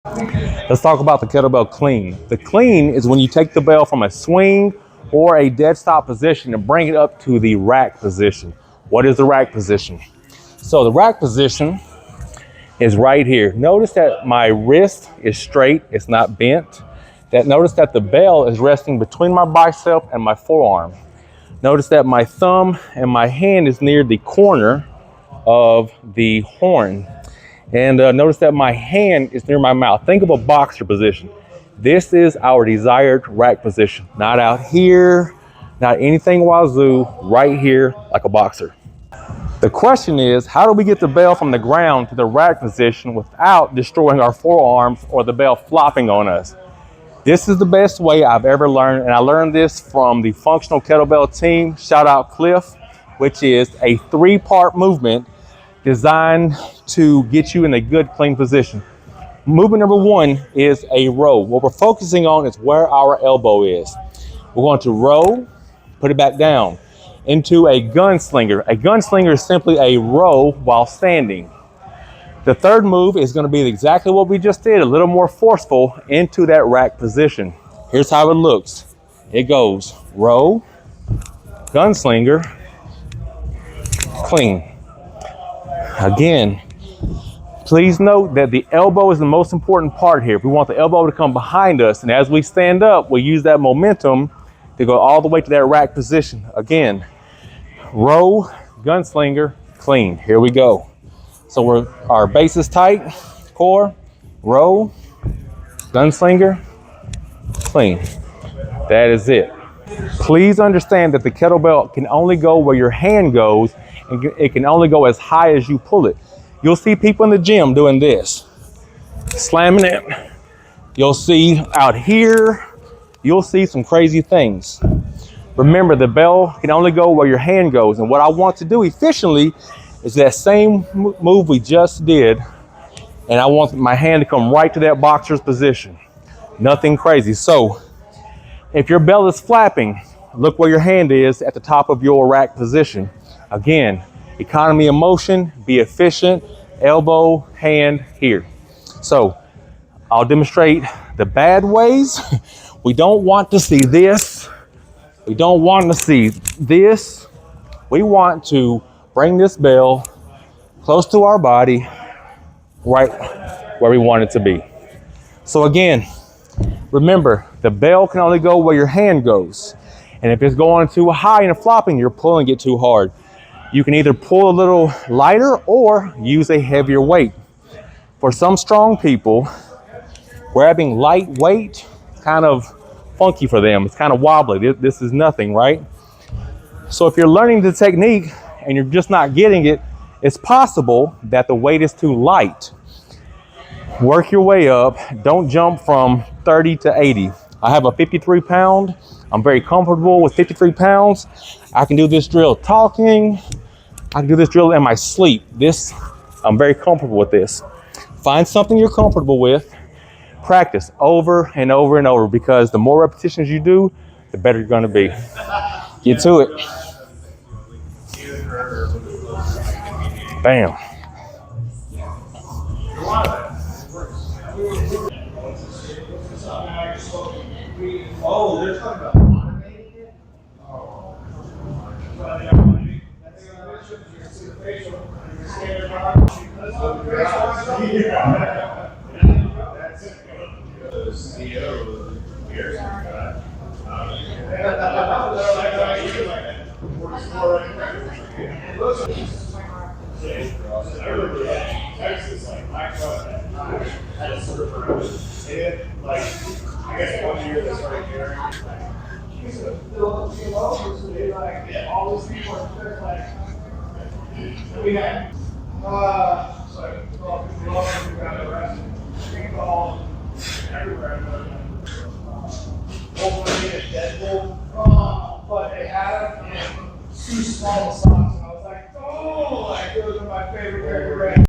Let's talk about the kettlebell clean. The clean is when you take the bell from a swing or a dead stop position and bring it up to the rack position. What is the rack position? So the rack position is right here. Notice that my wrist is straight, it's not bent. Notice that the bell is resting between my bicep and my forearm. Notice that my thumb and my hand is near the corner of the horn. And notice that my hand is near my mouth. Think of a boxer position. This is our desired rack position. Not out here, not anything wazoo, right here like a boxer. The question is, how do we get the bell from the ground to the rack position without destroying our forearms or the bell flopping on us? This is the best way I've ever learned, and I learned this from the functional kettlebell team, shout out Cliff, which is a 3-part movement designed to get you in a good clean position. Movement number 1 is a row. What we're focusing on is where our elbow is. We're going to row, put it back down into a gunslinger. A gunslinger is simply a row while standing. The third move is going to be exactly what we just did, a little more forceful into that rack position. Here's how it looks. It goes row, gunslinger, clean. Again, please note that the elbow is the most important part here. We want the elbow to come behind us, and as we stand up, we use that momentum to go all the way to that rack position. Again, row, gunslinger, clean. Here we go. So our base is tight, core, row, gunslinger, clean. That is it. Please understand that the kettlebell can only go where your hand goes, and it can only go as high as you pull it. You'll see people in the gym doing this, slamming it. You'll see out here, you'll see some crazy things. Remember, the bell can only go where your hand goes, and what I want to do efficiently is that same move we just did, and I want my hand to come right to that boxer's position. Nothing crazy. So if your bell is flapping, look where your hand is at the top of your rack position. Again, economy of motion, be efficient, elbow, hand here. So I'll demonstrate the bad ways. We don't want to see this. We don't want to see this. We want to bring this bell close to our body, right where we want it to be. So again, remember, the bell can only go where your hand goes. And if it's going too high and flopping, you're pulling it too hard. You can either pull a little lighter or use a heavier weight. For some strong people, grabbing light weight is kind of funky for them. It's kind of wobbly. This is nothing, right? So if you're learning the technique and you're just not getting it, it's possible that the weight is too light. Work your way up. Don't jump from 30 to 80. I have a 53 pound. I'm very comfortable with 53 pounds. I can do this drill talking. I can do this drill in my sleep. I'm very comfortable with this. Find something you're comfortable with. Practice over and over and over, because the more repetitions you do, the better you're going to be. Get to it. Bam. Oh, they're talking about automating it? Oh. I guess 1 year they started caring. All these people are like, we had, everywhere. Wolverine and Deadpool, but they had them in too small socks, and I was like, oh, like those are my favorite character.